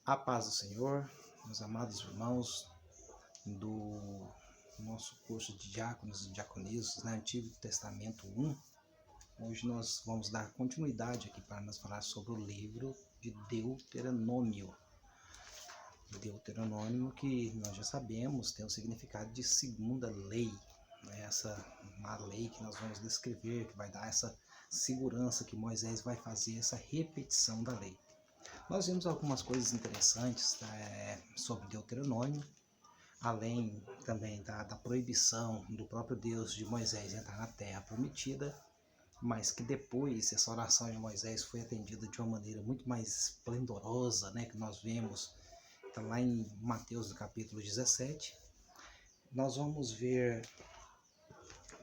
A paz do Senhor, meus amados irmãos do nosso curso de diáconos e diaconisas, né, Antigo Testamento 1. Hoje nós vamos dar continuidade aqui para nós falar sobre o livro de Deuteronômio. Deuteronômio, que nós já sabemos, tem o significado de segunda lei, né? Uma lei que nós vamos descrever, que vai dar essa segurança que Moisés vai fazer, essa repetição da lei. Nós vimos algumas coisas interessantes sobre Deuteronômio, além também da proibição do próprio Deus de Moisés entrar na terra prometida, mas que depois essa oração de Moisés foi atendida de uma maneira muito mais esplendorosa, né, que nós vemos tá lá em Mateus, no capítulo 17. Nós vamos ver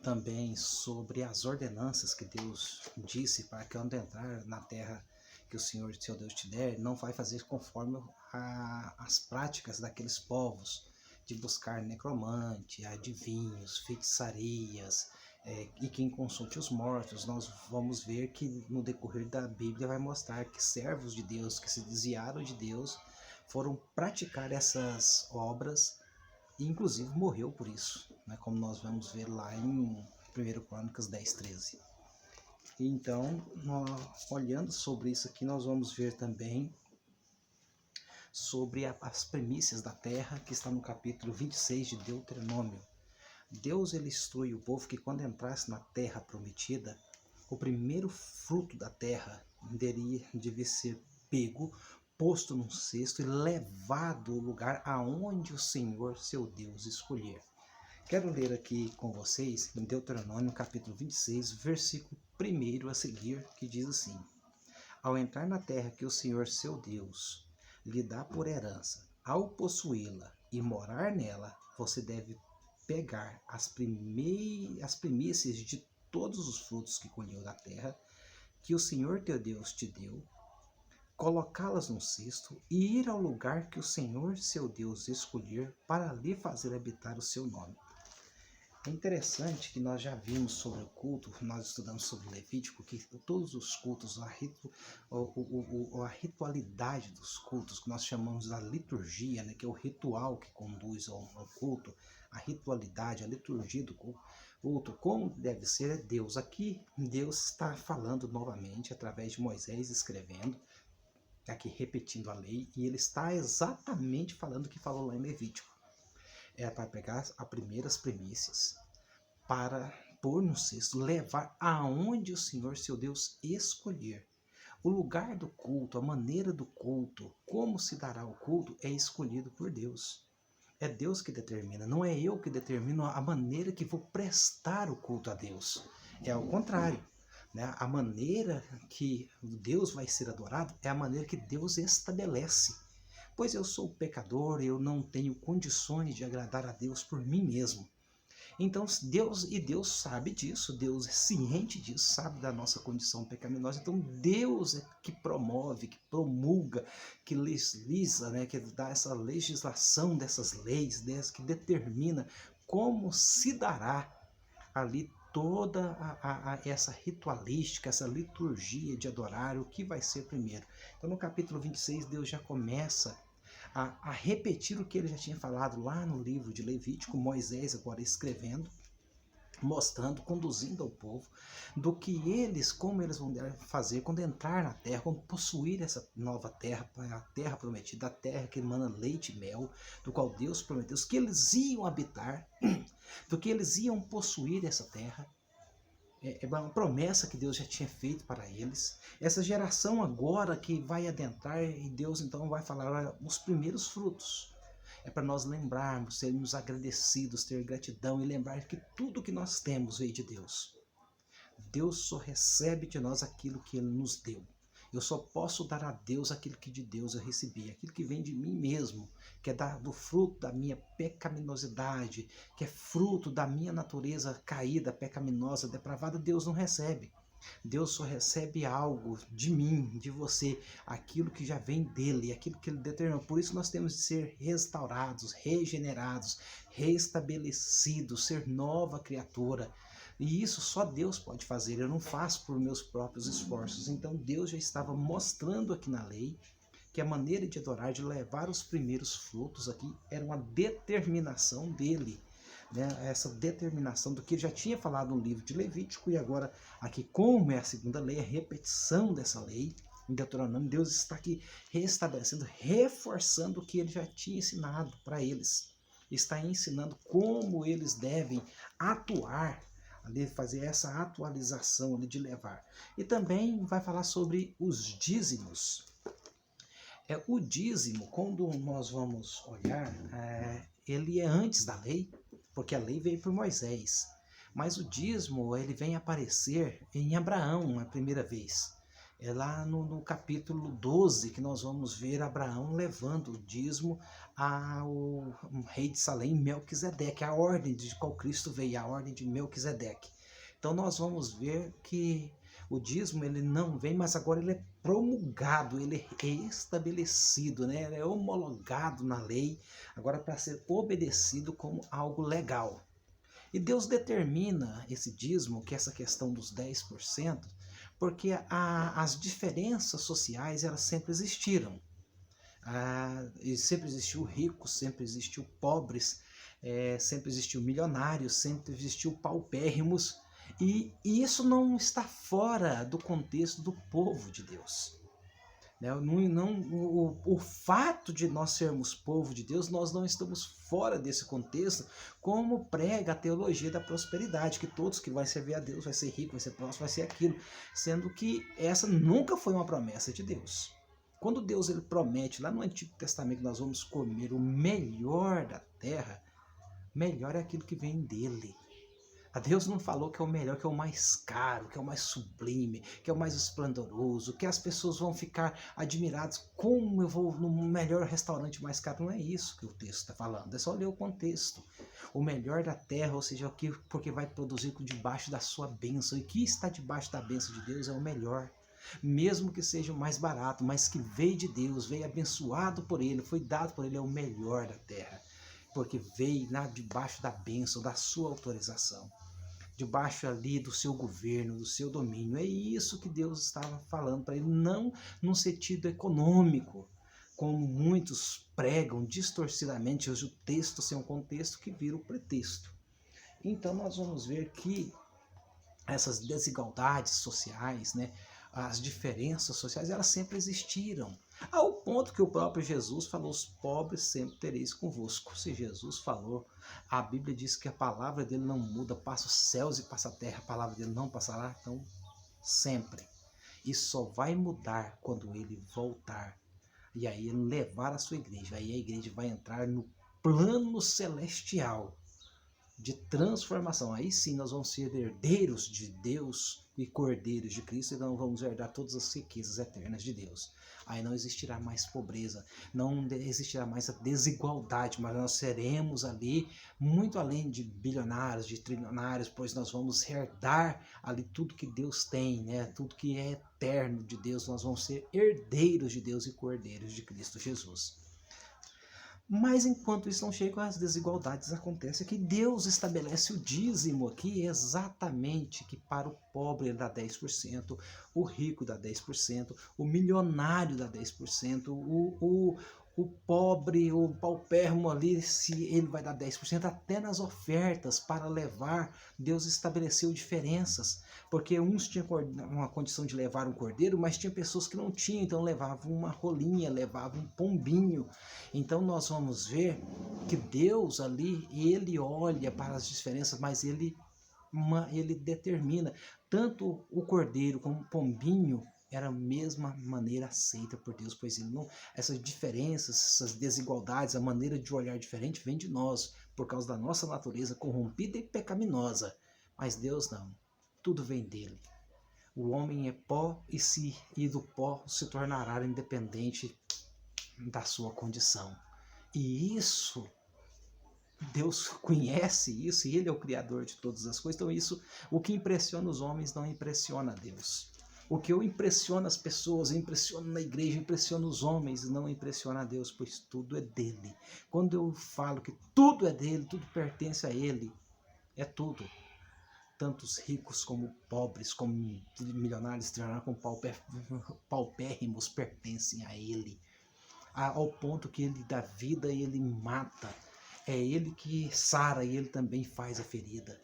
também sobre as ordenanças que Deus disse para que quando entrar na terra que o Senhor, seu Deus, te der, não vai fazer conforme as práticas daqueles povos, de buscar necromante, adivinhos, feitiçarias, e quem consulte os mortos. Nós vamos ver que no decorrer da Bíblia vai mostrar que servos de Deus, que se desviaram de Deus, foram praticar essas obras e inclusive morreu por isso, né, como nós vamos ver lá em 1 Crônicas 10:13. Então, olhando sobre isso aqui, nós vamos ver também sobre as primícias da terra, que está no capítulo 26 de Deuteronômio. Deus ele instrui o povo que quando entrasse na terra prometida, o primeiro fruto da terra devia ser pego, posto num cesto e levado ao lugar aonde o Senhor, seu Deus, escolher. Quero ler aqui com vocês em Deuteronômio capítulo 26, versículo 1 a seguir, que diz assim: Ao entrar na terra que o Senhor, seu Deus, lhe dá por herança, ao possuí-la e morar nela, você deve pegar as primícias de todos os frutos que colheu da terra, que o Senhor teu Deus te deu, colocá-las num cesto e ir ao lugar que o Senhor, seu Deus, escolher para ali fazer habitar o seu nome. É interessante que nós já vimos sobre o culto, nós estudamos sobre Levítico, que todos os cultos, a ritualidade dos cultos, que nós chamamos da liturgia, né, que é o ritual que conduz ao culto, a ritualidade, a liturgia do culto, como deve ser, é Deus. Aqui, Deus está falando novamente, através de Moisés escrevendo, aqui repetindo a lei, e ele está exatamente falando o que falou lá em Levítico. É para pegar as primeiras primícias, para pôr no cesto, levar aonde o Senhor, seu Deus, escolher. O lugar do culto, a maneira do culto, como se dará o culto, é escolhido por Deus. É Deus que determina, não é eu que determino a maneira que vou prestar o culto a Deus. É ao contrário, né? A maneira que Deus vai ser adorado é a maneira que Deus estabelece. Pois eu sou pecador, eu não tenho condições de agradar a Deus por mim mesmo. Então Deus sabe disso, Deus é ciente disso, sabe da nossa condição pecaminosa. Então Deus é que promove, que promulga, que legisla, né, que dá essa legislação dessas leis, que determina como se dará ali toda essa ritualística, essa liturgia de adorar, o que vai ser primeiro. Então no capítulo 26 Deus já começa a repetir o que ele já tinha falado lá no livro de Levítico, Moisés agora escrevendo, mostrando, conduzindo ao povo, do que eles, como eles vão fazer quando entrar na terra, quando possuir essa nova terra, a terra prometida, a terra que emana leite e mel, do qual Deus prometeu, que eles iam habitar, do que eles iam possuir essa terra. É uma promessa que Deus já tinha feito para eles. Essa geração agora que vai adentrar, e Deus então vai falar os primeiros frutos. É para nós lembrarmos, sermos agradecidos, ter gratidão e lembrar que tudo que nós temos veio de Deus. Deus só recebe de nós aquilo que Ele nos deu. Eu só posso dar a Deus aquilo que de Deus eu recebi, aquilo que vem de mim mesmo, que é do fruto da minha pecaminosidade, que é fruto da minha natureza caída, pecaminosa, depravada. Deus não recebe. Deus só recebe algo de mim, de você, aquilo que já vem dele, aquilo que ele determinou. Por isso nós temos de ser restaurados, regenerados, restabelecidos, ser nova criatura. E isso só Deus pode fazer, eu não faço por meus próprios esforços. Então Deus já estava mostrando aqui na lei que a maneira de adorar, de levar os primeiros frutos aqui, era uma determinação dele. Né? Essa determinação do que ele já tinha falado no livro de Levítico, e agora aqui, como é a segunda lei, a repetição dessa lei, em Deuteronômio, Deus está aqui restabelecendo, reforçando o que ele já tinha ensinado para eles. Está ensinando como eles devem atuar, ali, fazer essa atualização ali de levar. E também vai falar sobre os dízimos. O dízimo, quando nós vamos olhar, ele é antes da lei, porque a lei veio por Moisés. Mas o dízimo, ele vem aparecer em Abraão a primeira vez. É lá no capítulo 12 que nós vamos ver Abraão levando o dízimo ao rei de Salém, Melquisedeque, a ordem de qual Cristo veio, a ordem de Melquisedeque. Então nós vamos ver que o dízimo, ele não vem, mas agora ele é promulgado, ele é estabelecido, né? Ele é homologado na lei, agora para ser obedecido como algo legal. E Deus determina esse dízimo, que é essa questão dos 10%, porque as diferenças sociais, elas sempre existiram. E sempre existiu ricos, sempre existiu pobres, sempre existiu milionários, sempre existiu paupérrimos, e isso não está fora do contexto do povo de Deus. O fato de nós sermos povo de Deus, nós não estamos fora desse contexto, como prega a teologia da prosperidade, que todos que vai servir a Deus vai ser rico, vai ser próximo, vai ser aquilo, sendo que essa nunca foi uma promessa de Deus. Quando Deus ele promete, lá no Antigo Testamento, nós vamos comer o melhor da terra, melhor é aquilo que vem dele. A Deus não falou que é o melhor, que é o mais caro, que é o mais sublime, que é o mais esplendoroso, que as pessoas vão ficar admiradas, como eu vou no melhor restaurante mais caro. Não é isso que o texto está falando, é só ler o contexto. O melhor da terra, ou seja, porque vai produzir debaixo da sua bênção, e que está debaixo da bênção de Deus é o melhor. Mesmo que seja o mais barato, mas que veio de Deus, veio abençoado por Ele, foi dado por Ele, é o melhor da terra. Porque veio debaixo da bênção, da sua autorização, debaixo ali do seu governo, do seu domínio. É isso que Deus estava falando para ele, não num sentido econômico, como muitos pregam distorcidamente, hoje o texto sem um contexto que vira o pretexto. Então nós vamos ver que essas desigualdades sociais, né, as diferenças sociais, elas sempre existiram. Ao ponto que o próprio Jesus falou, os pobres sempre tereis convosco. Se Jesus falou, a Bíblia diz que a palavra dele não muda, passa os céus e passa a terra, a palavra dele não passará, então sempre. E só vai mudar quando ele voltar. E aí ele levar a sua igreja, aí a igreja vai entrar no plano celestial de transformação. Aí sim nós vamos ser herdeiros de Deus e cordeiros de Cristo, e não vamos herdar todas as riquezas eternas de Deus. Aí não existirá mais pobreza, não existirá mais a desigualdade, mas nós seremos ali muito além de bilionários, de trilionários, pois nós vamos herdar ali tudo que Deus tem, né? Tudo que é eterno de Deus, nós vamos ser herdeiros de Deus e cordeiros de Cristo Jesus. Mas enquanto isso não chega, as desigualdades acontecem, que Deus estabelece o dízimo aqui exatamente, que para o pobre ele dá 10%, o rico dá 10%, o milionário dá 10%, o pobre, o paupérrimo ali, se ele vai dar 10%, até nas ofertas para levar, Deus estabeleceu diferenças, porque uns tinham uma condição de levar um cordeiro, mas tinha pessoas que não tinham, então levavam uma rolinha, levavam um pombinho. Então nós vamos ver que Deus ali, ele olha para as diferenças, mas ele determina, tanto o cordeiro como o pombinho, era a mesma maneira aceita por Deus, pois ele não, essas diferenças, essas desigualdades, a maneira de olhar diferente vem de nós, por causa da nossa natureza corrompida e pecaminosa. Mas Deus não, tudo vem dele. O homem é pó e do pó se tornará independente da sua condição. E isso, Deus conhece isso, e ele é o criador de todas as coisas. Então isso, o que impressiona os homens não impressiona a Deus. O que eu impressiono as pessoas, eu impressiono na igreja, impressiono os homens, não impressiona a Deus, pois tudo é dele. Quando eu falo que tudo é dele, tudo pertence a ele, é tudo. Tanto os ricos como pobres, como milionários, como paupérrimos pertencem a ele. ao ponto que ele dá vida e ele mata. É ele que sara e ele também faz a ferida.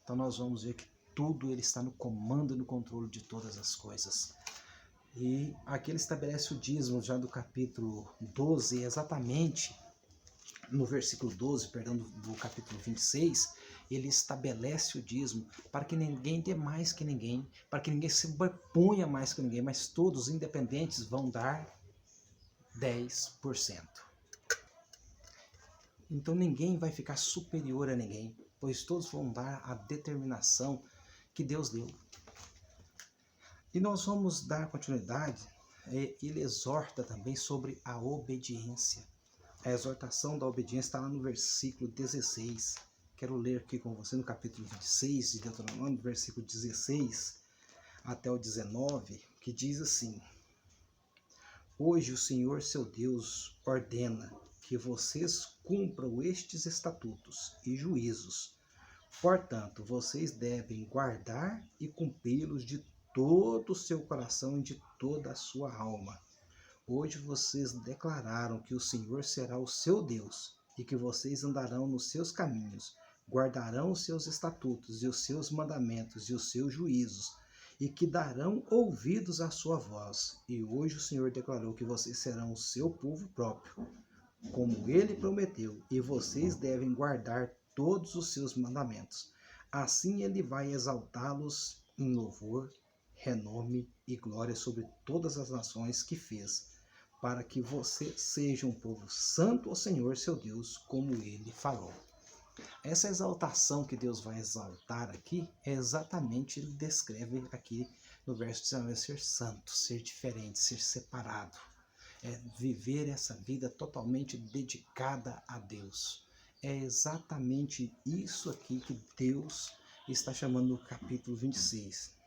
Então nós vamos ver que tudo ele está no comando e no controle de todas as coisas. E aqui ele estabelece o dízimo já do capítulo 12, exatamente no versículo 12, perdão, do capítulo 26, ele estabelece o dízimo para que ninguém dê mais que ninguém, para que ninguém se ponha mais que ninguém, mas todos independentes vão dar 10%. Então ninguém vai ficar superior a ninguém, pois todos vão dar a determinação que Deus deu. E nós vamos dar continuidade, ele exorta também sobre a obediência. A exortação da obediência está lá no versículo 16. Quero ler aqui com você no capítulo 26 de Deuteronômio, versículo 16 até o 19, que diz assim: Hoje o Senhor seu Deus ordena que vocês cumpram estes estatutos e juízos. Portanto, vocês devem guardar e cumpri-los de todo o seu coração e de toda a sua alma. Hoje vocês declararam que o Senhor será o seu Deus e que vocês andarão nos seus caminhos, guardarão os seus estatutos e os seus mandamentos e os seus juízos, e que darão ouvidos à sua voz. E hoje o Senhor declarou que vocês serão o seu povo próprio, como ele prometeu, e vocês devem guardar todos os seus mandamentos. Assim ele vai exaltá-los em louvor, renome e glória sobre todas as nações que fez, para que você seja um povo santo ao Senhor seu Deus, como ele falou. Essa exaltação que Deus vai exaltar aqui, é exatamente, ele descreve aqui no verso 19, ser santo, ser diferente, ser separado. Viver essa vida totalmente dedicada a Deus. É exatamente isso aqui que Deus está chamando no capítulo 26.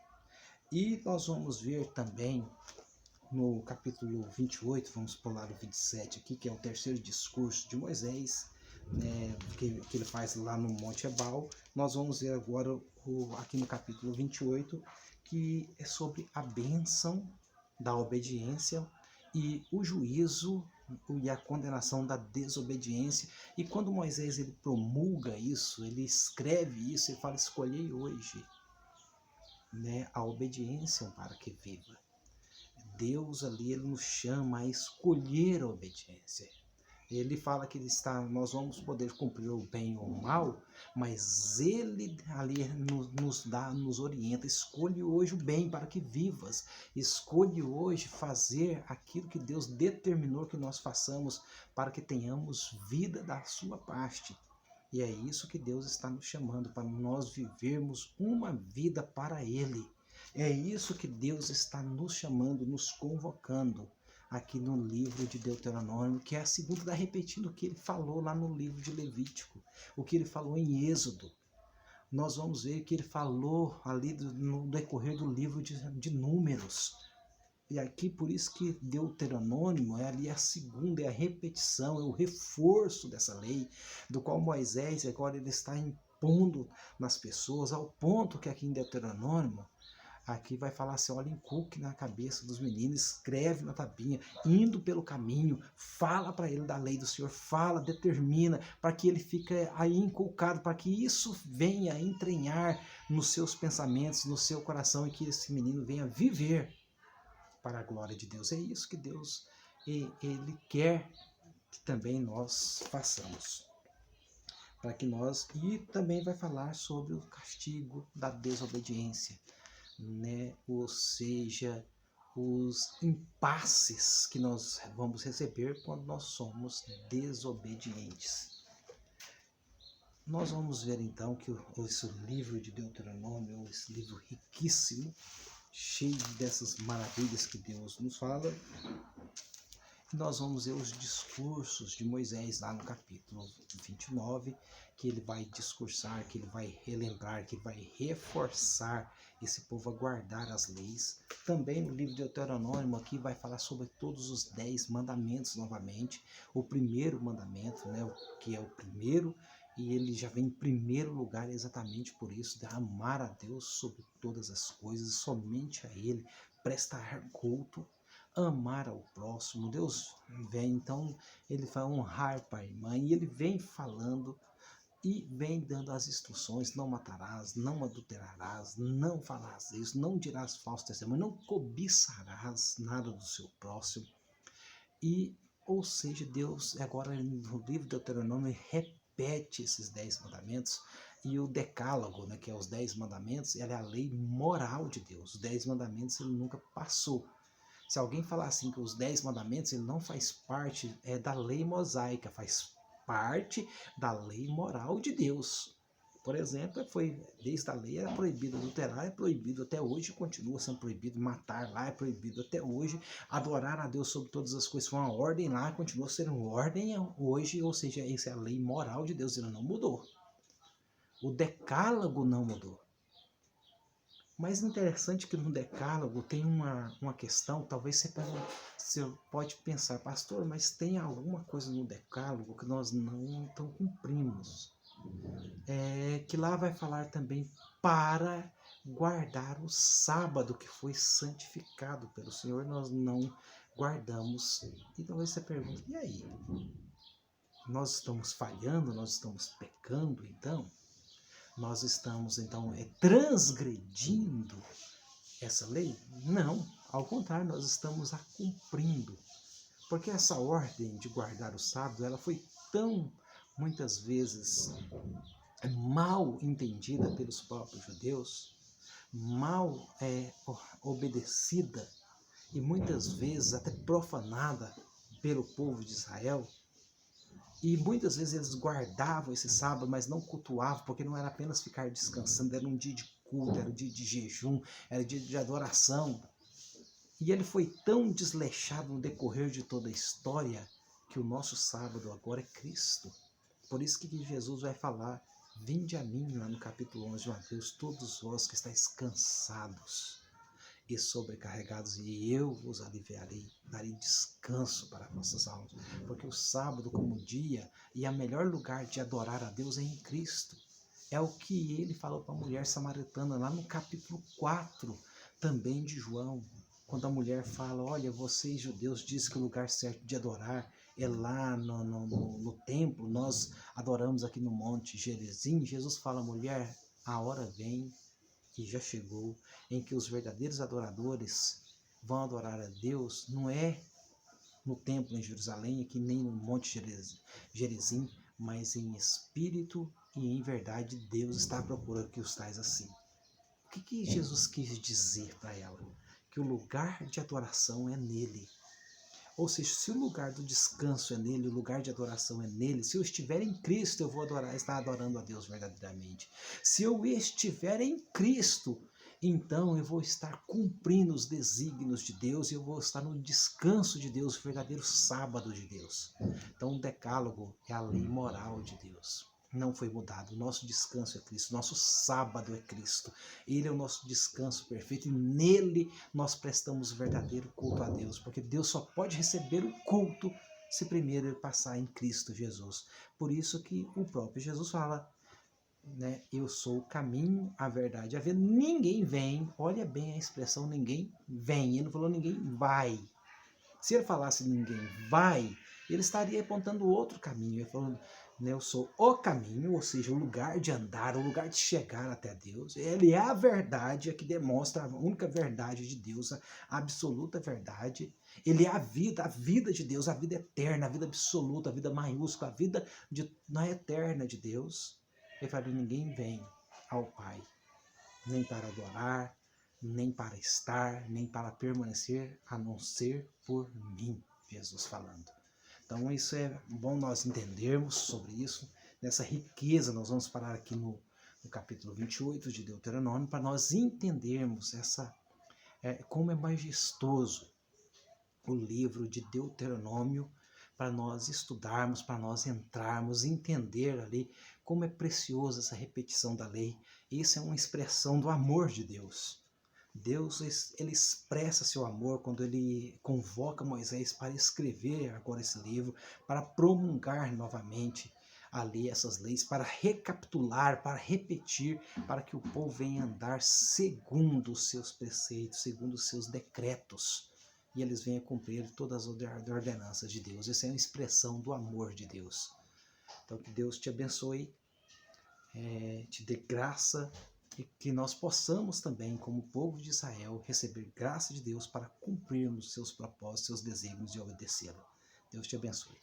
E nós vamos ver também no capítulo 28, vamos pular o 27 aqui, que é o terceiro discurso de Moisés, né, que ele faz lá no Monte Ebal. Nós vamos ver agora aqui no capítulo 28, que é sobre a bênção da obediência e o juízo e a condenação da desobediência. E quando Moisés ele promulga isso, ele escreve isso, ele fala: escolhei hoje, né, a obediência para que viva. Deus ali, ele nos chama a escolher a obediência. Ele fala que nós vamos poder cumprir o bem ou o mal, mas ele ali nos orienta: escolhe hoje o bem para que vivas, escolhe hoje fazer aquilo que Deus determinou que nós façamos para que tenhamos vida da sua parte. E é isso que Deus está nos chamando, para nós vivermos uma vida para Ele. É isso que Deus está nos chamando, nos convocando aqui no livro de Deuteronômio, que é a segunda, está repetindo o que ele falou lá no livro de Levítico, o que ele falou em Êxodo. Nós vamos ver que ele falou ali no decorrer do livro de Números. E aqui, por isso que Deuteronômio é ali a segunda, é a repetição, é o reforço dessa lei, do qual Moisés agora ele está impondo nas pessoas, ao ponto que aqui em Deuteronômio, aqui vai falar assim: olha, inculque na cabeça dos meninos, escreve na tabinha, indo pelo caminho, fala para ele da lei do Senhor, fala, determina, para que ele fique aí inculcado, para que isso venha entranhar nos seus pensamentos, no seu coração, e que esse menino venha viver para a glória de Deus. É isso que Deus ele quer que também nós façamos. Para que nós, e também vai falar sobre o castigo da desobediência, né? Ou seja, os impasses que nós vamos receber quando nós somos desobedientes. Nós vamos ver então que esse livro de Deuteronômio, esse livro riquíssimo, cheio dessas maravilhas que Deus nos fala, nós vamos ver os discursos de Moisés lá no capítulo 29, que ele vai discursar, que ele vai relembrar, que ele vai reforçar esse povo a guardar as leis. Também no livro de Deuteronômio aqui vai falar sobre todos os 10 mandamentos novamente. O primeiro mandamento, né, que é o primeiro, e ele já vem em primeiro lugar exatamente por isso, de amar a Deus sobre todas as coisas, somente a Ele, prestar culto. amar ao próximo. Deus vem, então, ele vai honrar pai e mãe, e ele vem falando e vem dando as instruções: não matarás, não adulterarás, não falarás isso, não dirás falso testemunho, não cobiçarás nada do seu próximo. E, ou seja, Deus, agora no livro de Deuteronômio, repete esses 10 mandamentos, e o decálogo, né, que é os 10 mandamentos, ela é a lei moral de Deus. Os 10 mandamentos ele nunca passou. Se alguém falar assim que os 10 mandamentos ele não faz parte da lei mosaica, faz parte da lei moral de Deus. Por exemplo, desde a lei era proibido adulterar, é proibido até hoje, continua sendo proibido matar lá, é proibido até hoje, adorar a Deus sobre todas as coisas, foi uma ordem lá, continua sendo ordem hoje, ou seja, essa é a lei moral de Deus, ele não mudou. O decálogo não mudou. Mas interessante que no decálogo tem uma questão, talvez você pode pensar, pastor, mas tem alguma coisa no decálogo que nós não cumprimos. Que lá vai falar também para guardar o sábado que foi santificado pelo Senhor, nós não guardamos. E talvez você pergunte, e aí? Nós estamos falhando, nós estamos pecando então? Nós estamos então transgredindo essa lei? Não, ao contrário, nós estamos a cumprindo. Porque essa ordem de guardar o sábado, ela foi tão, muitas vezes, mal entendida pelos próprios judeus, mal obedecida e muitas vezes até profanada pelo povo de Israel. E muitas vezes eles guardavam esse sábado, mas não cultuavam, porque não era apenas ficar descansando, era um dia de culto, era um dia de jejum, era um dia de adoração. E ele foi tão desleixado no decorrer de toda a história que o nosso sábado agora é Cristo. Por isso que Jesus vai falar: vinde a mim, lá no capítulo 11 de Mateus, todos vós que estáis cansados e sobrecarregados, e eu vos aliviarei, darei descanso para vossas almas. Porque o sábado como dia e o melhor lugar de adorar a Deus é em Cristo. É o que ele falou para a mulher samaritana lá no capítulo 4 também de João, quando a mulher fala: olha, vocês judeus dizem que o lugar certo de adorar é lá no templo, nós adoramos aqui no Monte Gerizim. Jesus fala: mulher, a hora vem, e já chegou, em que os verdadeiros adoradores vão adorar a Deus, não é no templo em Jerusalém, aqui nem no Monte Gerizim, mas em espírito e em verdade. Deus está à procura que os tais assim. O que Jesus quis dizer para ela? Que o lugar de adoração é nele. Ou seja, se o lugar do descanso é nele, o lugar de adoração é nele, se eu estiver em Cristo, eu vou estar adorando a Deus verdadeiramente. Se eu estiver em Cristo, então eu vou estar cumprindo os desígnios de Deus, e eu vou estar no descanso de Deus, o verdadeiro sábado de Deus. Então o decálogo é a lei moral de Deus. Não foi mudado. O nosso descanso é Cristo, nosso sábado é Cristo. Ele é o nosso descanso perfeito, e nele nós prestamos o verdadeiro culto a Deus, porque Deus só pode receber o culto se primeiro ele passar em Cristo Jesus. Por isso que o próprio Jesus fala, né, eu sou o caminho, a verdade, a vida. Ninguém vem, olha bem a expressão, ninguém vem. Ele não falou ninguém vai. Se ele falasse ninguém vai, ele estaria apontando outro caminho. Ele falou, né, eu sou o caminho, ou seja, o lugar de andar, o lugar de chegar até Deus. Ele é a verdade, a que demonstra a única verdade de Deus, a absoluta verdade. Ele é a vida de Deus, a vida eterna, a vida absoluta, a vida maiúscula, a vida na eterna de Deus. Ele falou, ninguém vem ao Pai, nem para adorar, nem para estar, nem para permanecer, a não ser por mim, Jesus falando. Então isso é bom nós entendermos sobre isso, nessa riqueza. Nós vamos parar aqui no capítulo 28 de Deuteronômio, para nós entendermos como é majestoso o livro de Deuteronômio, para nós estudarmos, para nós entrarmos, entender ali como é preciosa essa repetição da lei. Isso é uma expressão do amor de Deus. Deus, ele expressa seu amor quando ele convoca Moisés para escrever agora esse livro, para promulgar novamente ali essas leis, para recapitular, para repetir, para que o povo venha andar segundo os seus preceitos, segundo os seus decretos. e eles venham cumprir todas as ordenanças de Deus. Essa é uma expressão do amor de Deus. Então, que Deus te abençoe, te dê graça, e que nós possamos também, como povo de Israel, receber graça de Deus para cumprirmos seus propósitos, seus desígnios e obedecê-lo. Deus te abençoe.